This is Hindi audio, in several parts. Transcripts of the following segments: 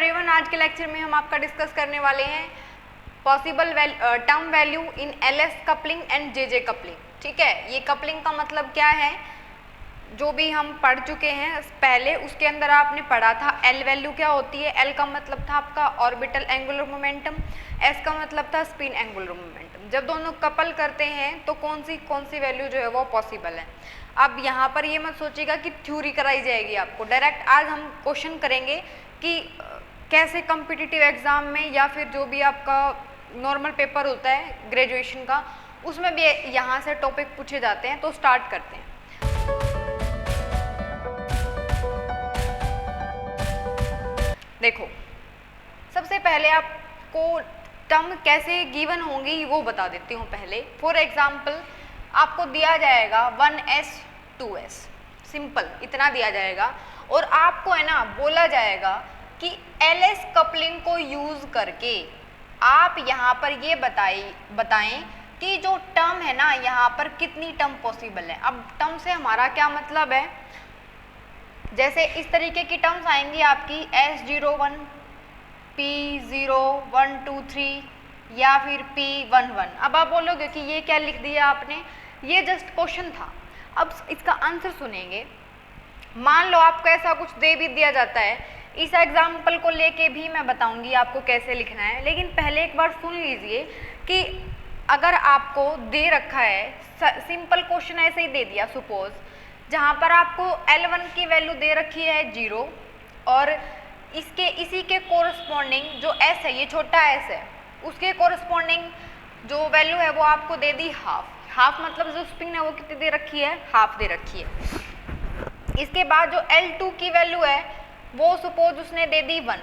एवरीवन, आज के लेक्चर में हम आपका डिस्कस करने वाले हैं possible term value in LS coupling and JJ coupling. ठीक है, ये कपलिंग का मतलब क्या है जो भी हम पढ़ चुके हैं पहले, उसके अंदर आपने पढ़ा था एल वैल्यू क्या होती है। एल का मतलब था आपका ऑर्बिटल एंगुलर मोमेंटम, एस का मतलब था स्पिन एंगुलर मोमेंटम। जब दोनों कपल करते हैं तो कौन सी वैल्यू जो है वो पॉसिबल है। अब यहाँ पर ये मत सोचिएगा कि थ्योरी कराई जाएगी आपको, डायरेक्ट आज हम क्वेश्चन करेंगे कि कैसे कॉम्पिटिटिव एग्जाम में या फिर जो भी आपका नॉर्मल पेपर होता है ग्रेजुएशन का, उसमें भी यहाँ से टॉपिक पूछे जाते हैं। तो स्टार्ट करते हैं। देखो, सबसे पहले आपको टर्म कैसे गिवन होंगी वो बता देती हूँ पहले। फॉर एग्जाम्पल आपको दिया जाएगा 1s 2s, सिंपल इतना दिया जाएगा, और आपको है ना बोला जाएगा कि एलएस कपलिंग को यूज करके आप यहाँ पर ये बताएं कि जो टर्म है ना यहाँ पर कितनी टर्म पॉसिबल है। अब टर्म से हमारा क्या मतलब है, जैसे इस तरीके की टर्म्स आएंगी आपकी S01, P0, 1, 2, 3 या फिर P11। अब आप बोलोगे कि ये क्या लिख दिया आपने, ये जस्ट क्वेश्चन था। अब इसका आंसर सुनेंगे। मान लो आपको ऐसा कुछ दे भी दिया जाता है, इस एग्जाम्पल को लेके भी मैं बताऊंगी आपको कैसे लिखना है, लेकिन पहले एक बार सुन लीजिए कि अगर आपको दे रखा है, सिंपल क्वेश्चन ऐसे ही दे दिया, सपोज जहाँ पर आपको L1 की वैल्यू दे रखी है 0 और इसी के कोरस्पॉन्डिंग जो S है, ये छोटा s है, उसके कोरस्पॉन्डिंग जो वैल्यू है वो आपको दे दी हाफ मतलब जो स्पिन है वो कितनी दे रखी है, हाफ दे रखी है। इसके बाद जो L2 की वैल्यू है वो सपोज उसने दे दी 1,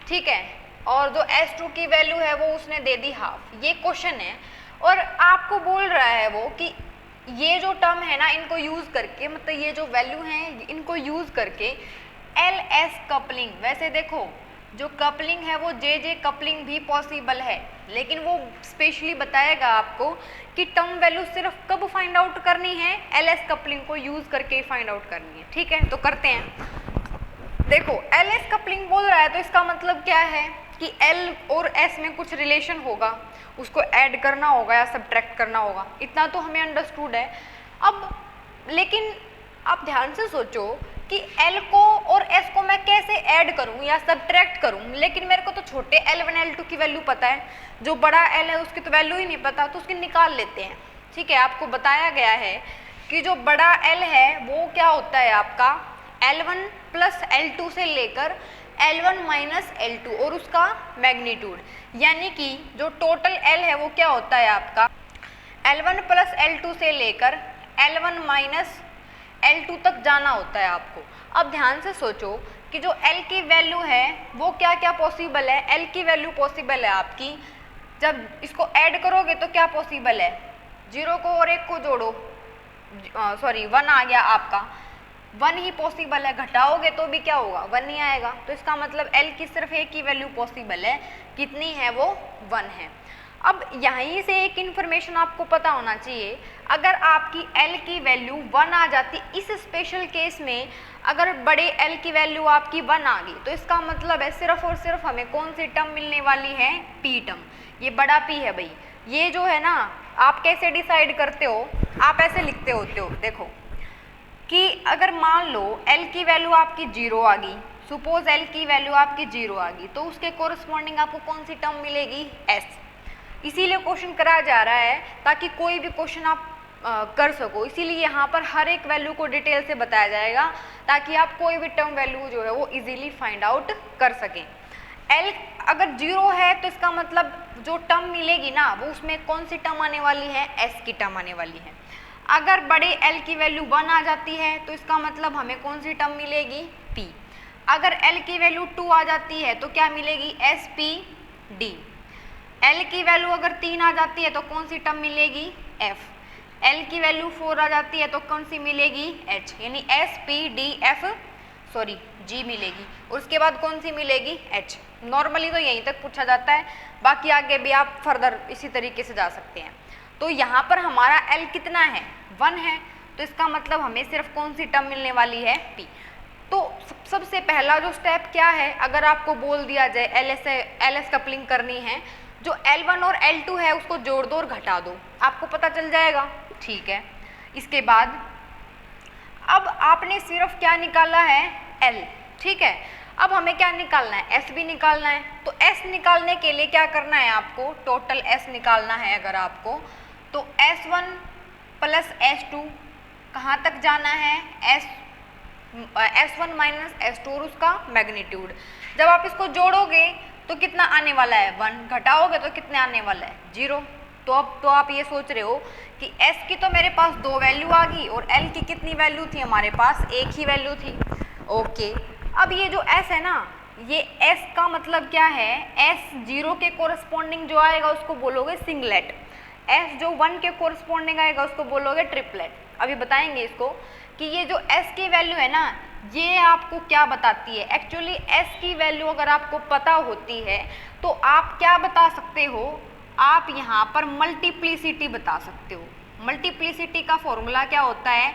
ठीक है, और जो S2 की वैल्यू है वो उसने दे दी हाफ। ये क्वेश्चन है और आपको बोल रहा है वो कि ये जो टर्म है ना इनको यूज करके, मतलब ये जो वैल्यू है इनको यूज करके एलएस कपलिंग, वैसे देखो जो कपलिंग है वो जे कपलिंग भी पॉसिबल है, लेकिन वो स्पेशली बताएगा आपको कि टर्म वैल्यू सिर्फ कब फाइंड आउट करनी है, एलएस कपलिंग को यूज करके फाइंड आउट करनी है। ठीक है, तो करते हैं। देखो, एलएस कपलिंग बोल रहा है तो इसका मतलब क्या है कि एल और एस में कुछ रिलेशन होगा, उसको ऐड करना होगा या सब्ट्रैक्ट करना होगा, इतना तो हमें अंडरस्टूड है। अब लेकिन आप ध्यान से सोचो कि L को और S को मैं कैसे ऐड करूं या सब्ट्रैक्ट करूं, लेकिन मेरे को तो छोटे L1 L2 की वैल्यू पता है, जो बड़ा L है उसकी तो वैल्यू ही नहीं पता, तो उसकी निकाल लेते हैं। ठीक है, आपको बताया गया है कि जो बड़ा L है वो क्या होता है आपका L1 प्लस L2 से लेकर L1 माइनस L2 और उसका मैग्नीट्यूड, यानी कि जो टोटल L है वो क्या होता है आपका L1 प्लस L2 से लेकर L1 माइनस L2 तक जाना होता है आपको। अब ध्यान से सोचो कि जो L की वैल्यू है वो क्या क्या पॉसिबल है। L की वैल्यू पॉसिबल है आपकी, जब इसको ऐड करोगे तो क्या पॉसिबल है, 0 को और 1 को जोड़ो, 1 आ गया आपका, 1 ही पॉसिबल है, घटाओगे तो भी क्या होगा, 1 ही आएगा। तो इसका मतलब L की सिर्फ एक ही वैल्यू पॉसिबल है, कितनी है वो 1 है। अब यहीं से एक इन्फॉर्मेशन आपको पता होना चाहिए, अगर आपकी L की वैल्यू 1 आ जाती, इस स्पेशल केस में अगर बड़े L की वैल्यू आपकी 1 आ गई तो इसका मतलब है सिर्फ और सिर्फ हमें कौन सी टर्म मिलने वाली है, P टर्म। ये बड़ा P है भाई। ये जो है ना, आप कैसे डिसाइड करते हो, आप ऐसे लिखते होते हो, देखो कि अगर मान लो L की वैल्यू आपकी 0 आ गई, सपोज L की वैल्यू आपकी 0 आ गई, तो उसके कोरस्पॉन्डिंग आपको कौन सी टर्म मिलेगी, S। इसीलिए क्वेश्चन कराया जा रहा है ताकि कोई भी क्वेश्चन आप कर सको, इसीलिए यहाँ पर हर एक वैल्यू को डिटेल से बताया जाएगा ताकि आप कोई भी टर्म वैल्यू जो है वो इजीली फाइंड आउट कर सकें। L अगर 0 है तो इसका मतलब जो टर्म मिलेगी ना वो उसमें कौन सी टर्म आने वाली है, S की टर्म आने वाली है। अगर बड़े L की वैल्यू 1 आ जाती है तो इसका मतलब हमें कौन सी टर्म मिलेगी, P। अगर L की वैल्यू 2 आ जाती है तो क्या मिलेगी, SPD। L की वैल्यू अगर 3 आ जाती है तो कौन सी टर्म मिलेगी, F। L की वैल्यू 4 आ जाती है तो कौन सी मिलेगी, H, यानी G मिलेगी, और उसके बाद कौन सी मिलेगी, H। नॉर्मली तो यहीं तक पूछा जाता है, बाकी आगे भी आप फर्दर इसी तरीके से जा सकते हैं। तो यहाँ पर हमारा L कितना है, 1 है, तो इसका मतलब हमें सिर्फ कौन सी टर्म मिलने वाली है, P। तो सबसे पहला जो स्टेप क्या है, अगर आपको बोल दिया जाए एल एस कपलिंग करनी है, जो L1 और L2 है उसको जोड़ दो और घटा दो, आपको पता चल जाएगा। ठीक है, इसके बाद अब आपने सिर्फ क्या निकाला है, L। ठीक है, अब हमें क्या निकालना है, S भी निकालना है। तो S निकालने के लिए क्या करना है, आपको टोटल S निकालना है अगर आपको, तो S1 प्लस S2 कहाँ तक जाना है, S1 माइनस S2 और उसका मैग्नीट्यूड। जब आप इसको जोड़ोगे तो कितना आने वाला है, 1, घटाओगे तो कितने आने वाला है, 0। तो अब तो आप ये सोच रहे हो कि S की तो मेरे पास 2 वैल्यू आ गई और L की कितनी वैल्यू थी, हमारे पास 1 ही वैल्यू थी। ओके, अब ये जो S है ना, ये S का मतलब क्या है, S 0 के कोरस्पॉन्डिंग जो आएगा उसको बोलोगे सिंगलेट, S जो 1 के कोरस्पॉन्डिंग आएगा उसको बोलोगे ट्रिपलेट। अभी बताएंगे इसको कि ये जो S की वैल्यू है ना, ये आपको क्या बताती है। एक्चुअली S की वैल्यू अगर आपको पता होती है तो आप क्या बता सकते हो, आप यहाँ पर मल्टीप्लिसिटी बता सकते हो। मल्टीप्लिसिटी का फॉर्मूला क्या होता है,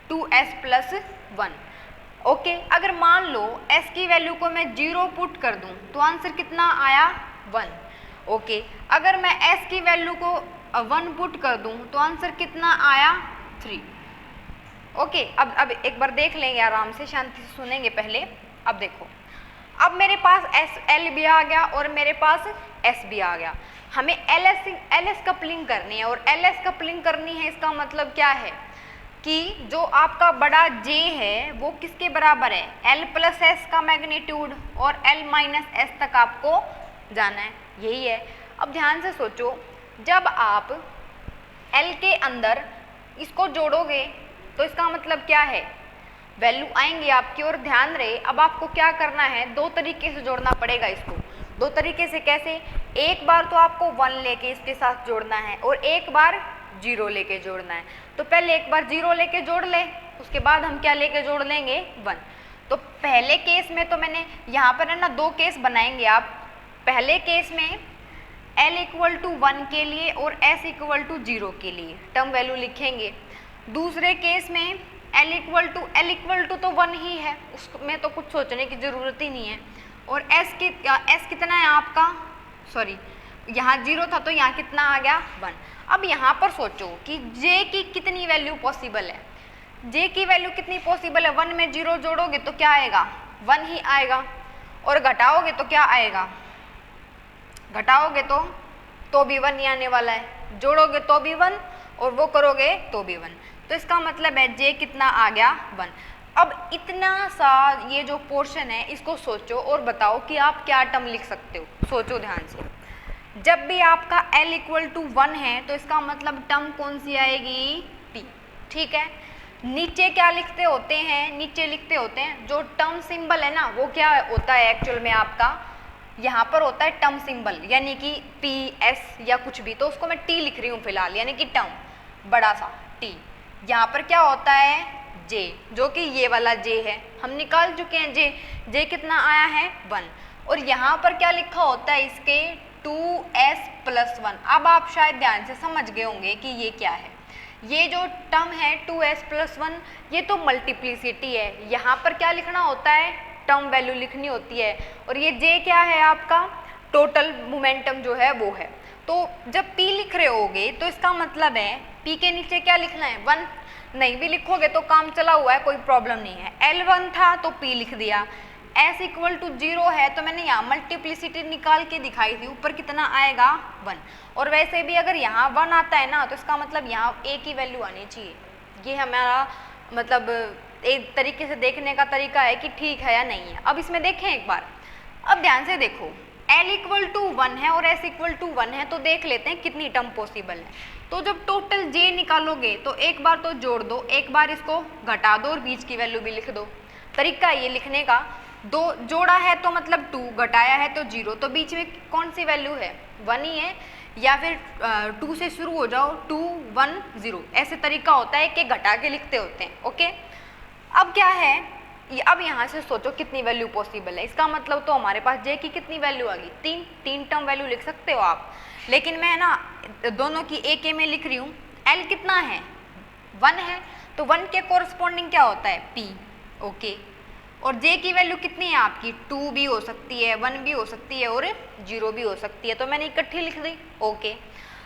2S प्लस 1। ओके, अगर मान लो S की वैल्यू को मैं 0 पुट कर दूं तो आंसर कितना आया, 1। ओके, अगर मैं S की वैल्यू को 1 पुट कर दूं तो आंसर कितना आया, 3। ओके, अब एक बार देख लेंगे आराम से, शांति से सुनेंगे पहले। अब देखो, अब मेरे पास L भी आ गया और मेरे पास S भी आ गया। हमें LS कपलिंग करनी है, और LS कपलिंग करनी है इसका मतलब क्या है कि जो आपका बड़ा J है वो किसके बराबर है, L प्लस S का मैग्नीट्यूड, और L माइनस S तक आपको जाना है, यही है। अब ध्यान से सोचो, जब आप L के अंदर इसको जोड़ोगे तो इसका मतलब क्या है, वैल्यू आएंगी आपकी। और ध्यान रहे, अब आपको क्या करना है, 2 तरीके से जोड़ना पड़ेगा इसको। 2 तरीके से कैसे, एक बार तो आपको 1 लेके इसके साथ जोड़ना है और एक बार 0 लेके जोड़ना है। तो पहले एक बार 0 लेके जोड़ ले, उसके बाद हम क्या लेके जोड़ लेंगे, 1। तो पहले केस में तो मैंने यहाँ पर है ना 2 केस बनाएंगे आप। पहले केस में L इक्वल टू 1 के लिए और S इक्वल टू 0 के लिए टर्म वैल्यू लिखेंगे। दूसरे केस में L इक्वल टू तो 1 ही है, उसमें तो कुछ सोचने की ज़रूरत ही नहीं है। और S कितना है आपका, सॉरी यहाँ 0 था तो यहाँ कितना आ गया, 1। अब यहाँ पर सोचो कि J की कितनी वैल्यू पॉसिबल है, J की वैल्यू कितनी पॉसिबल है, 1 में 0 जोड़ोगे तो क्या आएगा, 1 ही आएगा, और घटाओगे तो क्या आएगा, घटाओगे तो भी 1 ही आने वाला है, जोड़ोगे तो भी 1 और वो करोगे तो भी 1। तो इसका मतलब है J कितना आ गया, 1। अब इतना सा ये जो पोर्शन है इसको सोचो और बताओ कि आप क्या टर्म लिख सकते हो। सोचो ध्यान से, जब भी आपका L इक्वल टू 1 है तो इसका मतलब टर्म कौन सी आएगी, P। ठीक है, नीचे क्या लिखते होते हैं, नीचे लिखते होते हैं जो टर्म सिंबल है ना, वो क्या होता है एक्चुअल में आपका, यहाँ पर होता है टर्म सिंबल, यानी कि P S या कुछ भी, तो उसको मैं T लिख रही हूँ फिलहाल, यानी कि टर्म बड़ा सा T। यहाँ पर क्या होता है, J, जो कि ये वाला J है, हम निकाल चुके हैं J कितना आया है, 1। और यहाँ पर क्या लिखा होता है इसके, 2S प्लस 1। अब आप शायद ध्यान से समझ गए होंगे कि ये क्या है। ये जो टर्म है 2S प्लस 1, ये तो मल्टीप्लिसिटी है। यहाँ पर क्या लिखना होता है, टर्म वैल्यू लिखनी होती है। और ये J क्या है आपका, टोटल मोमेंटम जो है वो है। तो जब P लिख रहे होगे तो इसका मतलब है P के नीचे क्या लिखना है, 1। नहीं भी लिखोगे तो काम चला हुआ है, कोई प्रॉब्लम नहीं है। L1 था तो P लिख दिया, S इक्वल टू 0 है तो मैंने यहाँ मल्टीप्लिसिटी निकाल के दिखाई थी, ऊपर कितना आएगा, 1। और वैसे भी अगर यहाँ 1 आता है ना तो इसका मतलब यहाँ A की वैल्यू आनी चाहिए। ये हमारा मतलब एक तरीके से देखने का तरीका है कि ठीक है या नहीं है। अब इसमें देखें एक बार, अब ध्यान से देखो, L इक्वल टू 1 है और S इक्वल टू 1 है, तो देख लेते हैं कितनी टर्म पॉसिबल है। तो जब टोटल J निकालोगे तो एक बार तो जोड़ दो, एक बार इसको घटा दो और बीच की वैल्यू भी लिख दो। तरीका ये लिखने का, 2 जोड़ा है तो मतलब 2, घटाया है तो 0, तो बीच में कौन सी वैल्यू है, 1 ही है। या फिर 2 से शुरू हो जाओ, 2 1 0, ऐसे तरीका होता है कि घटा के लिखते होते हैं। ओके, अब क्या है, अब यहाँ से सोचो कितनी वैल्यू पॉसिबल है। इसका मतलब तो हमारे पास J की कितनी वैल्यू आ गई, 3 टर्म वैल्यू लिख सकते हो आप। लेकिन मैं ना दोनों की एक में लिख रही हूँ। L कितना है, 1 है, तो 1 के कोरस्पॉन्डिंग क्या होता है, P। ओके, और जे की वैल्यू कितनी है आपकी, 2 भी हो सकती है, 1 भी हो सकती है और 0 भी हो सकती है, तो मैंने इकट्ठी लिख दी। ओके,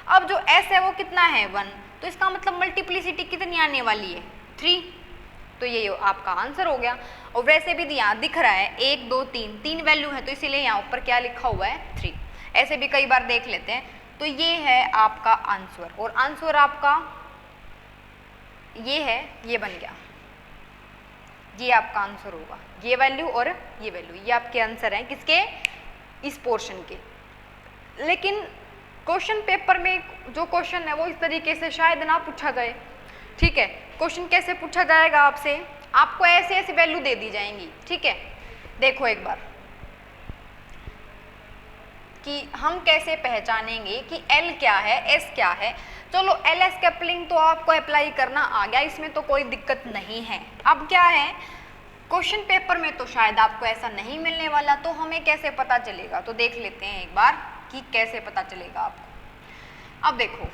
अब जो s है वो कितना है 1, तो इसका मतलब मल्टीप्लिसिटी कितनी आने वाली है 3, तो ये आपका आंसर हो गया। और वैसे भी यहाँ दिख रहा है 1 2 3 3 वैल्यू है, तो इसीलिए यहाँ ऊपर क्या लिखा हुआ है 3, ऐसे भी कई बार देख लेते हैं। तो ये है आपका आंसर, और आंसर आपका ये है, ये बन गया, ये आपका आंसर होगा, ये वैल्यू और ये वैल्यू, ये आपके आंसर हैं किसके, इस पोर्शन के। लेकिन क्वेश्चन पेपर में जो क्वेश्चन है वो इस तरीके से शायद ना पूछा जाए, ठीक है। क्वेश्चन कैसे पूछा जाएगा आपसे, आपको ऐसे ऐसे वैल्यू दे दी जाएंगी, ठीक है। देखो एक बार कि हम कैसे पहचानेंगे कि L क्या है, S क्या है। चलो LS कपलिंग तो आपको अप्लाई करना आ गया, इसमें तो कोई दिक्कत नहीं है। अब क्या है, क्वेश्चन पेपर में तो शायद आपको ऐसा नहीं मिलने वाला, तो हमें कैसे पता चलेगा, तो देख लेते हैं एक बार कि कैसे पता चलेगा आपको। अब देखो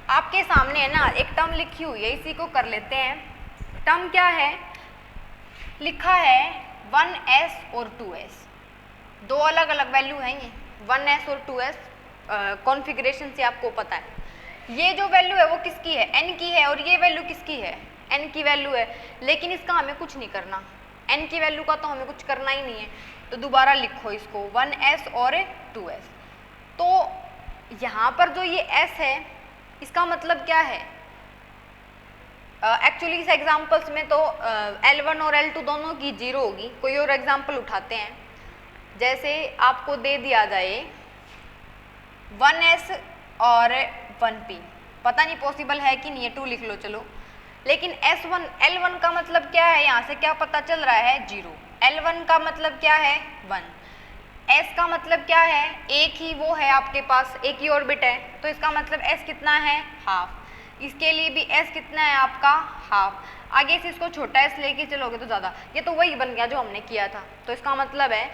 आपके सामने है ना एक टर्म लिखी हुई है, इसी को कर लेते हैं। टर्म क्या है, लिखा है 1s और 2s, दो अलग अलग वैल्यू हैं ये, 1s और 2s कॉन्फ़िगरेशन से आपको पता है। ये जो वैल्यू है वो किसकी है, n की है, और ये वैल्यू किसकी है, n की वैल्यू है। लेकिन इसका हमें कुछ नहीं करना, n की वैल्यू का तो हमें कुछ करना ही नहीं है, तो दोबारा लिखो इसको 1s और 2s। तो यहाँ पर जो ये s है इसका मतलब क्या है, एक्चुअली इस एग्जाम्पल्स में तो L1 और L2 दोनों की 0 होगी। कोई और एग्जाम्पल उठाते हैं, जैसे आपको दे दिया जाए 1s और 1p, पता नहीं पॉसिबल है कि नहीं है, 2 लिख लो चलो। लेकिन L1 का मतलब क्या है, यहाँ से क्या पता चल रहा है 0, L1 का मतलब क्या है 1, S का मतलब क्या है, एक ही वो है आपके पास, एक ही ऑर्बिट है, तो इसका मतलब S कितना है हाफ। इसके लिए भी S कितना है आपका हाफ। आगे से इसको छोटा S लेके चलोगे तो ज़्यादा, ये तो वही बन गया जो हमने किया था। तो इसका मतलब है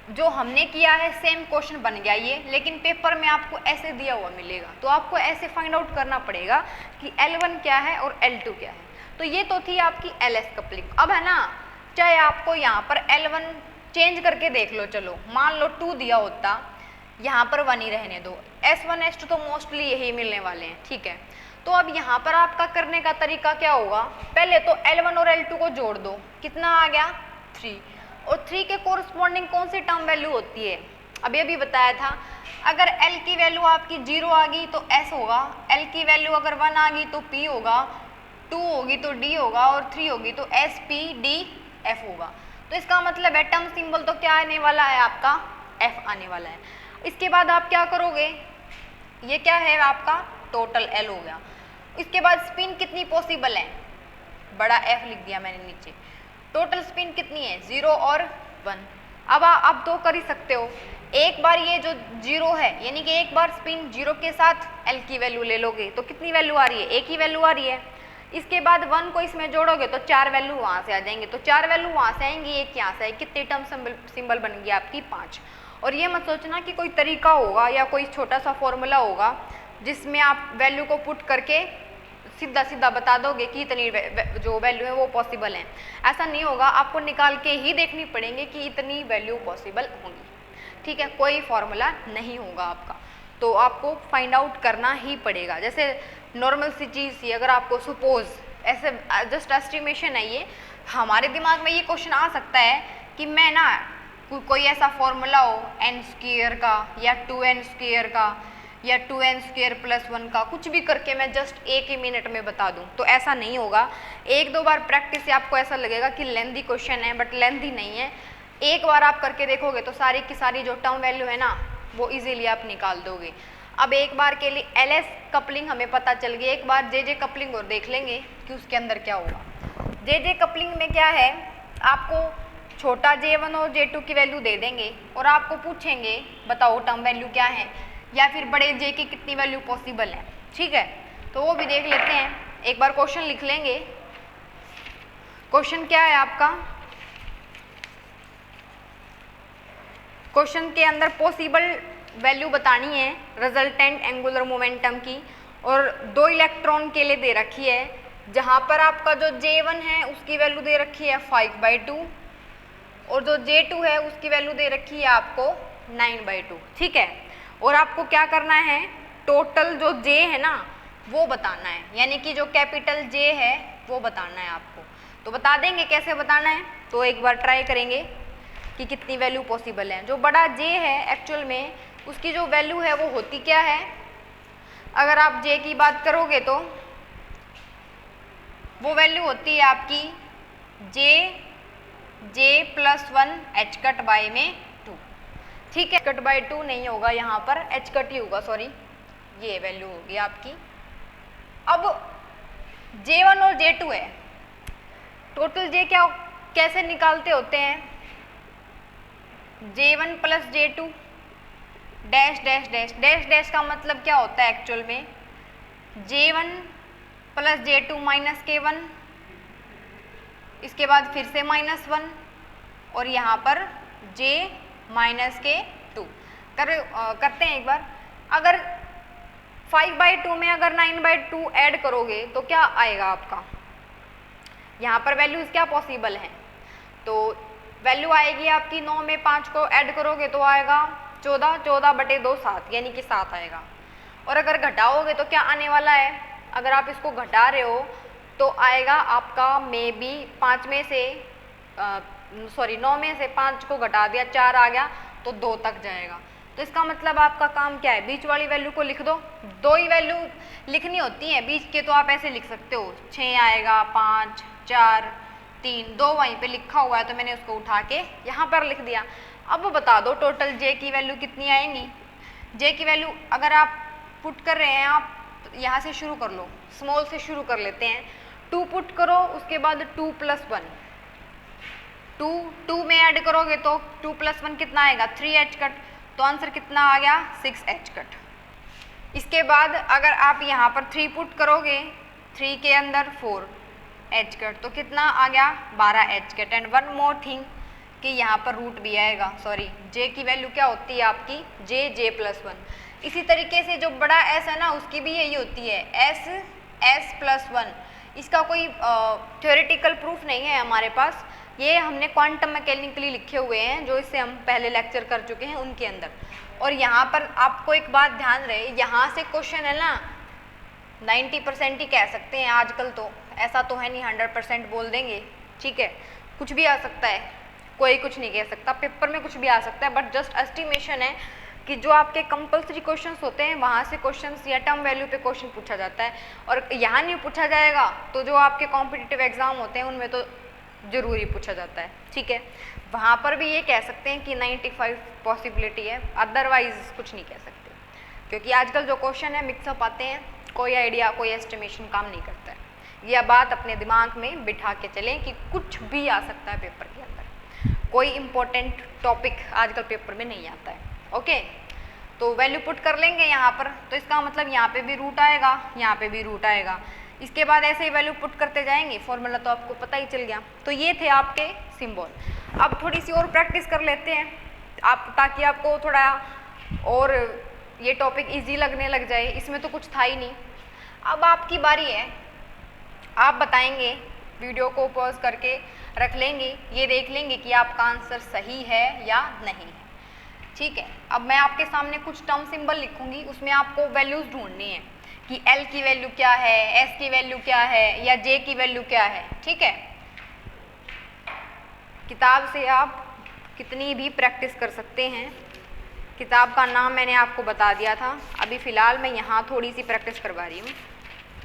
जो हमने किया है सेम क्वेश्चन बन गया ये, लेकिन पेपर में आपको ऐसे दिया हुआ मिलेगा, तो आपको ऐसे फाइंड आउट करना पड़ेगा कि L1 क्या है और L2 क्या है। तो ये तो थी आपकी LS कपलिंग। अब है ना, चाहे आपको यहाँ पर L1 चेंज करके देख लो, चलो मान लो 2 दिया होता, यहाँ पर 1 ही रहने दो, S1 S2 तो मोस्टली यही मिलने वाले हैं, ठीक है। तो अब यहाँ पर आपका करने का तरीका क्या होगा, पहले तो L1 और L2 को जोड़ दो, कितना आ गया 3, और 3 के कोरस्पॉन्डिंग कौन सी टर्म वैल्यू होती है, अभी बताया था। अगर L की वैल्यू आपकी 0 आ गई तो S होगा, L की वैल्यू अगर 1 आ गई तो P होगा, 2 होगी तो D होगा, और 3 होगी तो S P D F होगा। तो इसका मतलब है टर्म सिंबल तो क्या आने वाला है आपका F आने वाला है। इसके बाद आप क्या करोगे, ये क्या है आपका टोटल L हो गया। इसके बाद स्पिन कितनी पॉसिबल है, बड़ा F लिख दिया मैंने नीचे। टोटल स्पिन कितनी है 0 और 1। अब आप तो कर ही सकते हो, एक बार ये जो 0 है यानी कि एक बार स्पिन 0 के साथ L की वैल्यू ले लोगे तो कितनी वैल्यू आ रही है, एक ही वैल्यू आ रही है। इसके बाद 1 को इसमें जोड़ोगे तो 4 वैल्यू वहाँ से आ जाएंगे, तो 4 वैल्यू वहाँ से आएंगी, एक यहाँ से आएगी, कितनी टर्म सिंबल बन गई आपकी 5। और ये मत सोचना कि कोई तरीका होगा या कोई छोटा सा फॉर्मूला होगा जिसमें आप वैल्यू को पुट करके सीधा सीधा बता दोगे कि इतनी जो वैल्यू है वो पॉसिबल है। ऐसा नहीं होगा, आपको निकाल के ही देखनी पड़ेंगे कि इतनी वैल्यू पॉसिबल होंगी, ठीक है। कोई फॉर्मूला नहीं होगा आपका, तो आपको फाइंड आउट करना ही पड़ेगा। जैसे नॉर्मल सी चीज़ थी, अगर आपको सपोज ऐसे जस्ट एस्टिमेशन है, ये हमारे दिमाग में ये क्वेश्चन आ सकता है कि मैं ना कोई ऐसा फॉर्मूला हो n² का या 2n² का या 2n² + 1 का, कुछ भी करके मैं जस्ट एक ही मिनट में बता दूं, तो ऐसा नहीं होगा। एक दो बार प्रैक्टिस से आपको ऐसा लगेगा कि लेंथी क्वेश्चन है, बट लेंथी नहीं है। एक बार आप करके देखोगे तो सारी की सारी जो टर्म वैल्यू है ना वो इजीली आप निकाल दोगे। अब एक बार के लिए LS कपलिंग हमें पता चल गई, एक बार JJ कपलिंग और देख लेंगे कि उसके अंदर क्या होगा। JJ कपलिंग में क्या है, आपको छोटा J1 और J2 की वैल्यू दे देंगे और आपको पूछेंगे बताओ टर्म वैल्यू क्या है, या फिर बड़े J की कितनी वैल्यू पॉसिबल है, ठीक है। तो वो भी देख लेते हैं, एक बार क्वेश्चन लिख लेंगे। क्वेश्चन क्या है आपका, क्वेश्चन के अंदर पॉसिबल वैल्यू बतानी है रिजल्टेंट एंगुलर मोमेंटम की, और 2 इलेक्ट्रॉन के लिए दे रखी है, जहाँ पर आपका जो J1 है उसकी वैल्यू दे रखी है 5/2 और जो J2 है उसकी वैल्यू दे रखी है आपको 9/2, ठीक है। और आपको क्या करना है, टोटल जो J है ना वो बताना है, यानी कि जो कैपिटल J है वो बताना है आपको। तो बता देंगे कैसे बताना है, तो एक बार ट्राई करेंगे कि कितनी वैल्यू पॉसिबल है। जो बड़ा J है एक्चुअल में उसकी जो वैल्यू है वो होती क्या है, अगर आप J की बात करोगे तो वो वैल्यू होती है आपकी J plus 1 h cut by में 2, ठीक है। कट बाय 2 नहीं होगा यहाँ पर, h कट ही होगा, सॉरी, ये वैल्यू होगी आपकी। अब J1 और J2 है, टोटल J क्या कैसे निकालते होते हैं, J1 plus J2 dash dash dash dash dash का मतलब क्या होता है एक्चुअल में, J1 plus J2 minus K1, इसके बाद फिर से -1 और यहाँ पर J माइनस K2 करते हैं एक बार। अगर 5/2 में अगर 9/2 ऐड करोगे तो क्या आएगा आपका, यहाँ पर वैल्यूज क्या पॉसिबल हैं, तो वैल्यू आएगी आपकी 9 में 5 को ऐड करोगे तो आएगा 14, 14/2 7, यानी कि 7 आएगा। और अगर घटाओगे तो क्या आने वाला है, अगर आप इसको घटा रहे हो तो आएगा आपका मे बी 5 में से 9 में से 5 को घटा दिया 4 आ गया तो 2 तक जाएगा। तो इसका मतलब आपका काम क्या है, बीच वाली वैल्यू को लिख दो, 2 ही वैल्यू लिखनी होती है बीच के, तो आप ऐसे लिख सकते हो 6 आएगा, 5 4 3, 2 वहीं पे लिखा हुआ है तो मैंने उसको उठा के यहाँ पर लिख दिया। अब बता दो टोटल J की वैल्यू कितनी आएंगी। J की वैल्यू अगर आप पुट कर रहे हैं, आप यहाँ से शुरू कर लो, स्मॉल से शुरू कर लेते हैं, 2 पुट करो, उसके बाद 2 + 1, 2 में ऐड करोगे तो 2 + 1 कितना आएगा 3 h कट, तो आंसर कितना आ गया 6 h कट। इसके बाद अगर आप यहाँ पर 3 पुट करोगे, 3 के अंदर 4 h कट, तो कितना आ गया 12 h cut. And one more thing कि यहाँ पर रूट भी आएगा, सॉरी, J की वैल्यू क्या होती है आपकी J + 1। इसी तरीके से जो बड़ा S है ना उसकी भी यही होती है S + 1। इसका कोई थ्योरेटिकल प्रूफ नहीं है हमारे पास, ये हमने क्वांटम मैकेनिकली लिखे हुए हैं जो इससे हम पहले लेक्चर कर चुके हैं उनके अंदर। और यहाँ पर आपको एक बात ध्यान रहे, यहाँ से क्वेश्चन है ना 90% ही कह सकते हैं आजकल, तो ऐसा तो है नहीं 100% बोल देंगे, ठीक है, कुछ भी आ सकता है, कोई कुछ नहीं कह सकता, पेपर में कुछ भी आ सकता है, बट जस्ट एस्टिमेशन है कि जो आपके कंपलसरी क्वेश्चंस होते हैं वहाँ से क्वेश्चंस या टर्म वैल्यू पे क्वेश्चन पूछा जाता है। और यहाँ नहीं पूछा जाएगा तो जो आपके कॉम्पिटिटिव एग्जाम होते हैं उनमें तो जरूरी पूछा जाता है, ठीक है। वहाँ पर भी ये कह सकते हैं कि 95 पॉसिबिलिटी है, अदरवाइज कुछ नहीं कह सकते, क्योंकि आजकल जो क्वेश्चन है मिक्सअप आते हैं, कोई आइडिया कोई एस्टिमेशन काम नहीं करता है। यह बात अपने दिमाग में बिठा के चलें कि कुछ भी आ सकता है पेपर के अंदर, कोई इम्पोर्टेंट टॉपिक आजकल पेपर में नहीं आता है। ओके, तो वैल्यू पुट कर लेंगे यहाँ पर, तो इसका मतलब यहाँ पे भी रूट आएगा, यहाँ पे भी रूट आएगा, इसके बाद ऐसे ही वैल्यू पुट करते जाएंगे, फॉर्मूला तो आपको पता ही चल गया। तो ये थे आपके सिंबल। अब थोड़ी सी और प्रैक्टिस कर लेते हैं आप, ताकि आपको थोड़ा और ये टॉपिक इजी लगने लग जाए, इसमें तो कुछ था ही नहीं। अब आपकी बारी है, आप बताएंगे, वीडियो को पॉज करके रख लेंगे, ये देख लेंगे कि आपका आंसर सही है या नहीं है, ठीक है। अब मैं आपके सामने कुछ टर्म सिंबल लिखूंगी, उसमें आपको वैल्यूज ढूंढनी है कि L की वैल्यू क्या है, S की वैल्यू क्या है या J की वैल्यू क्या है, ठीक है। किताब से आप कितनी भी प्रैक्टिस कर सकते हैं, किताब का नाम मैंने आपको बता दिया था, अभी फ़िलहाल मैं यहाँ थोड़ी सी प्रैक्टिस करवा रही हूँ,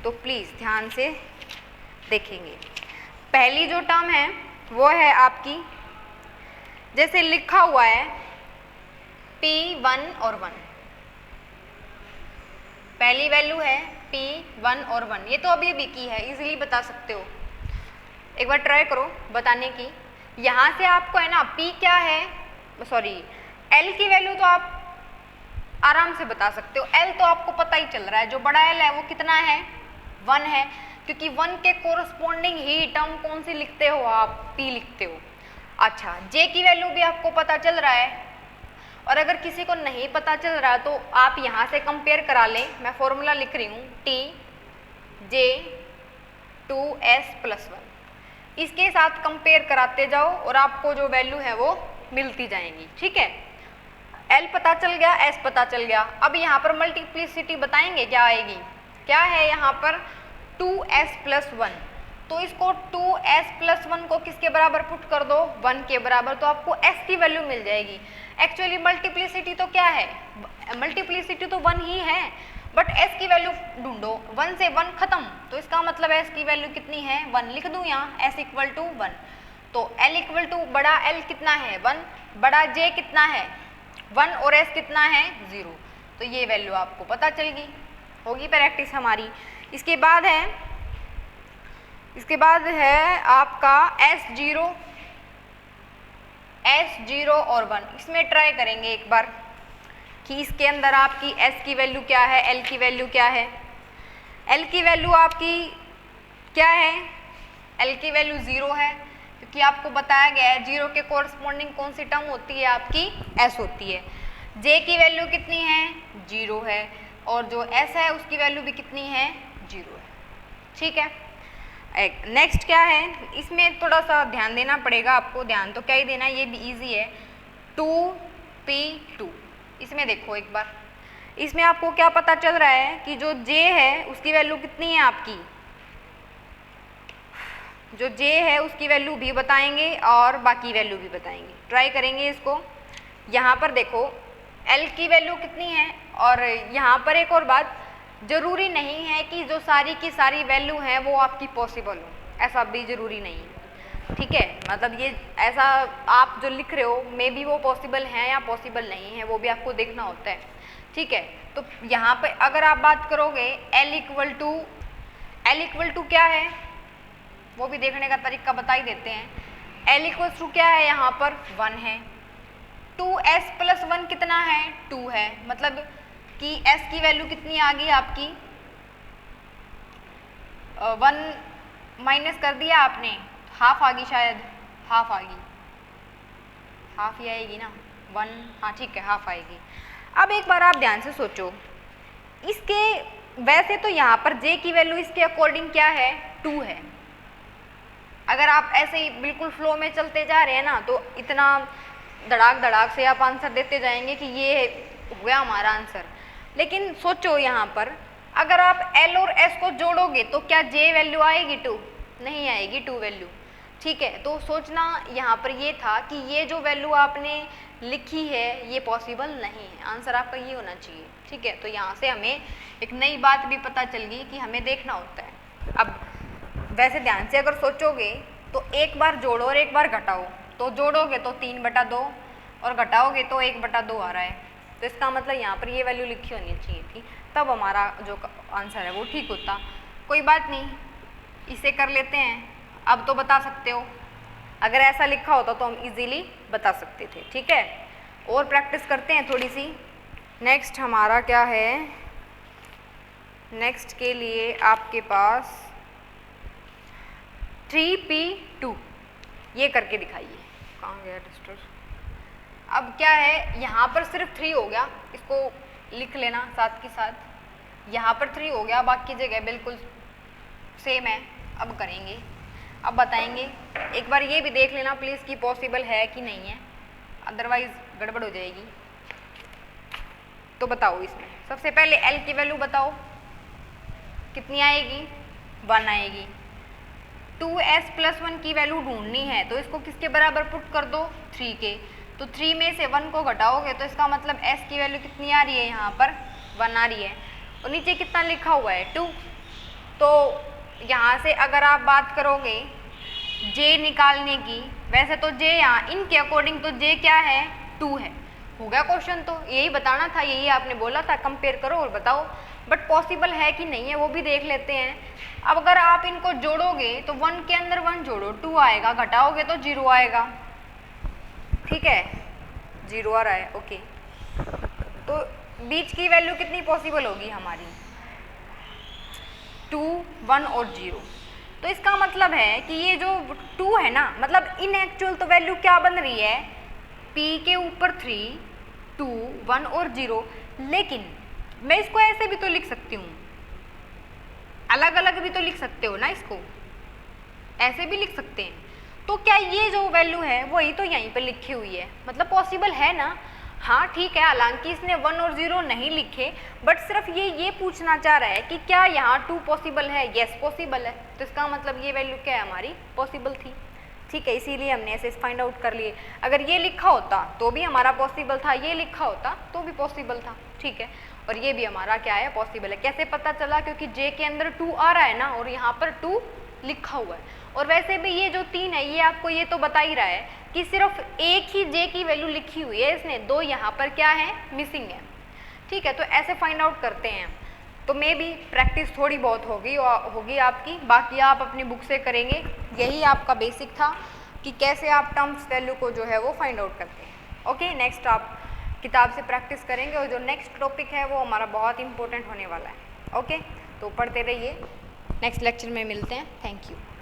तो प्लीज़ ध्यान से देखेंगे। पहली जो टर्म है वो है आपकी, जैसे लिखा हुआ है P1 और 1, पहली वैल्यू है P1 और 1, ये तो अभी भी की है, इजीली बता सकते हो, एक बार ट्राई करो बताने की। यहाँ से आपको है ना P क्या है, सॉरी L की वैल्यू तो आप आराम से बता सकते हो, L तो आपको पता ही चल रहा है, जो बड़ा L है वो कितना है 1 है, क्योंकि 1 के कोरस्पॉन्डिंग ही टर्म कौन सी लिखते हो आप, P लिखते हो। अच्छा, J की वैल्यू भी आपको पता चल रहा है, और अगर किसी को नहीं पता चल रहा तो आप यहाँ से कंपेयर करा लें, मैं फॉर्मूला लिख रही हूँ T J 2S + 1, इसके साथ कंपेयर कराते जाओ और आपको जो वैल्यू है वो मिलती जाएंगी। ठीक है, L पता चल गया, S पता चल गया। अब यहाँ पर मल्टीप्लिसिटी बताएंगे क्या आएगी, क्या है यहाँ पर 2s + 1, तो इसको 2s + 1 को किसके बराबर पुट कर दो, 1 के बराबर, तो आपको s की वैल्यू मिल जाएगी। एक्चुअली मल्टीप्लिसिटी तो क्या है, मल्टीप्लिसिटी तो 1 ही है, बट s की वैल्यू ढूंढो, 1 से 1 खत्म, तो इसका मतलब s की वैल्यू कितनी है, 1 लिख दूं यहाँ, s = 1, तो L = बड़ा L कितना है 1, बड़ा J कितना है 1 और S कितना है 0, तो ये वैल्यू आपको पता चल गई, होगी प्रैक्टिस हमारी। इसके बाद है आपका S0 और 1, इसमें ट्राई करेंगे एक बार कि इसके अंदर आपकी S की वैल्यू क्या है, L की वैल्यू क्या है। L की वैल्यू आपकी क्या है, L की वैल्यू 0 है, क्योंकि आपको बताया गया है 0 के कोरस्पॉन्डिंग कौन सी टर्म होती है, आपकी S होती है। J की वैल्यू कितनी है, 0 है, और जो S है उसकी वैल्यू भी कितनी है, 0 है। ठीक है, नेक्स्ट क्या है, इसमें थोड़ा सा ध्यान देना पड़ेगा आपको, ध्यान तो क्या ही देना, ये भी इजी है, 2p2। इसमें देखो एक बार, इसमें आपको क्या पता चल रहा है कि जो J है उसकी वैल्यू कितनी है आपकी, जो J है उसकी वैल्यू भी बताएंगे और बाकी वैल्यू भी बताएंगे, ट्राई करेंगे इसको। यहाँ पर देखो L की वैल्यू कितनी है, और यहाँ पर एक और बात, जरूरी नहीं है कि जो सारी की सारी वैल्यू है वो आपकी पॉसिबल हो, ऐसा भी जरूरी नहीं है। ठीक है, मतलब ये ऐसा आप जो लिख रहे हो मे बी वो पॉसिबल है या पॉसिबल नहीं है, वो भी आपको देखना होता है। ठीक है, तो यहाँ पे अगर आप बात करोगे L इक्वल टू क्या है, वो भी देखने का तरीका बता ही देते हैं। L इक्वल टू क्या है, यहाँ पर 1 है, 2s + 1 कितना है, 2 है, मतलब कि S की वैल्यू कितनी आ गई आपकी, 1 माइनस कर दिया आपने, हाफ आ गई, शायद हाफ आ गई, हाफ ही आएगी ना, 1, हाँ ठीक है, हाफ आएगी। अब एक बार आप ध्यान से सोचो, इसके वैसे तो यहाँ पर J की वैल्यू इसके अकॉर्डिंग क्या है, 2 है। अगर आप ऐसे ही बिल्कुल फ्लो में चलते जा रहे हैं ना, तो इतना धड़ाक से आप आंसर देते जाएंगे कि ये हो गया हमारा आंसर। लेकिन सोचो यहाँ पर अगर आप L और S को जोड़ोगे तो क्या J वैल्यू आएगी 2, नहीं आएगी 2 वैल्यू। ठीक है, तो सोचना यहाँ पर ये था कि ये जो वैल्यू आपने लिखी है ये पॉसिबल नहीं है, आंसर आपका ये होना चाहिए। ठीक है, तो यहाँ से हमें एक नई बात भी पता चल गई कि हमें देखना होता है। अब वैसे ध्यान से अगर सोचोगे तो एक बार जोड़ो और एक बार घटाओ, तो जोड़ोगे तो 3/2 और घटाओगे तो 1/2 आ रहा है, तो इसका मतलब यहाँ पर ये वैल्यू लिखी होनी चाहिए थी, तब हमारा जो आंसर है वो ठीक होता। कोई बात नहीं, इसे कर लेते हैं। अब तो बता सकते हो, अगर ऐसा लिखा होता तो हम इजीली बता सकते थे। ठीक है, और प्रैक्टिस करते हैं थोड़ी सी। नेक्स्ट हमारा क्या है, नेक्स्ट के लिए आपके पास 3p2 ये करके दिखाइए, कहाँ गया रजिस्टर। अब क्या है, यहाँ पर सिर्फ 3 हो गया, इसको लिख लेना साथ के साथ, यहाँ पर 3 हो गया, बाकी जगह बिल्कुल सेम है। अब करेंगे, अब बताएंगे, एक बार ये भी देख लेना प्लीज़ कि पॉसिबल है कि नहीं है, अदरवाइज गड़बड़ हो जाएगी। तो बताओ, इसमें सबसे पहले L की वैल्यू बताओ कितनी आएगी, 1 आएगी। 2s + 1 की वैल्यू ढूंढनी है, तो इसको किसके बराबर पुट कर दो, 3 के, तो 3 में से 1 को घटाओगे तो इसका मतलब S की वैल्यू कितनी आ रही है, यहाँ पर 1 आ रही है, और नीचे कितना लिखा हुआ है 2। तो यहाँ से अगर आप बात करोगे J निकालने की, वैसे तो J यहाँ इनके अकॉर्डिंग तो J क्या है, 2 है। हो गया क्वेश्चन, तो यही बताना था, यही आपने बोला था कंपेयर करो और बताओ, बट पॉसिबल है कि नहीं है वो भी देख लेते हैं। अब अगर आप इनको जोड़ोगे तो 1 के अंदर 1 जोड़ो 2 आएगा, घटाओगे तो 0 आएगा। ठीक है, 0 आ रहा है, ओके। तो बीच की वैल्यू कितनी पॉसिबल होगी हमारी, 2, 1 और 0। तो इसका मतलब है कि ये जो 2 है ना, मतलब इन एक्चुअल तो वैल्यू क्या बन रही है, p के ऊपर 3, 2, 1 और 0। लेकिन मैं इसको ऐसे भी तो लिख सकती हूँ, अलग अलग भी तो लिख सकते हो ना इसको, ऐसे भी लिख सकते हैं। तो क्या ये जो वैल्यू है वही तो यहीं पे लिखी हुई है, मतलब पॉसिबल है ना। हाँ ठीक है, हालांकि इसने 1 और 0 नहीं लिखे, बट सिर्फ ये पूछना चाह रहा है कि क्या यहाँ 2 पॉसिबल है। यस पॉसिबल है, तो इसका मतलब ये वैल्यू क्या है हमारी, पॉसिबल थी। ठीक है, इसीलिए हमने ऐसे फाइंड आउट कर लिए। अगर ये लिखा होता तो भी हमारा पॉसिबल था, ये लिखा होता तो भी पॉसिबल था। ठीक है, और ये भी हमारा क्या है, पॉसिबल है। कैसे पता चला, क्योंकि जे के अंदर 2 आ रहा है ना, और यहाँ पर 2 लिखा हुआ है। और वैसे भी ये जो 3 है, ये आपको ये तो बता ही रहा है कि सिर्फ एक ही जे की वैल्यू लिखी हुई है इसने, 2 यहाँ पर क्या है, मिसिंग है। ठीक है, तो ऐसे फाइंड आउट करते हैं। तो मे भी प्रैक्टिस थोड़ी बहुत होगी आपकी, बाकी आप अपनी बुक से करेंगे। यही आपका बेसिक था कि कैसे आप टर्म्स वैल्यू को जो है वो फाइंड आउट करते हैं। ओके, नेक्स्ट आप किताब से प्रैक्टिस करेंगे, और जो नेक्स्ट टॉपिक है वो हमारा बहुत इंपॉर्टेंट होने वाला है। ओके, तो पढ़ते रहिए, नेक्स्ट लेक्चर में मिलते हैं। Thank you.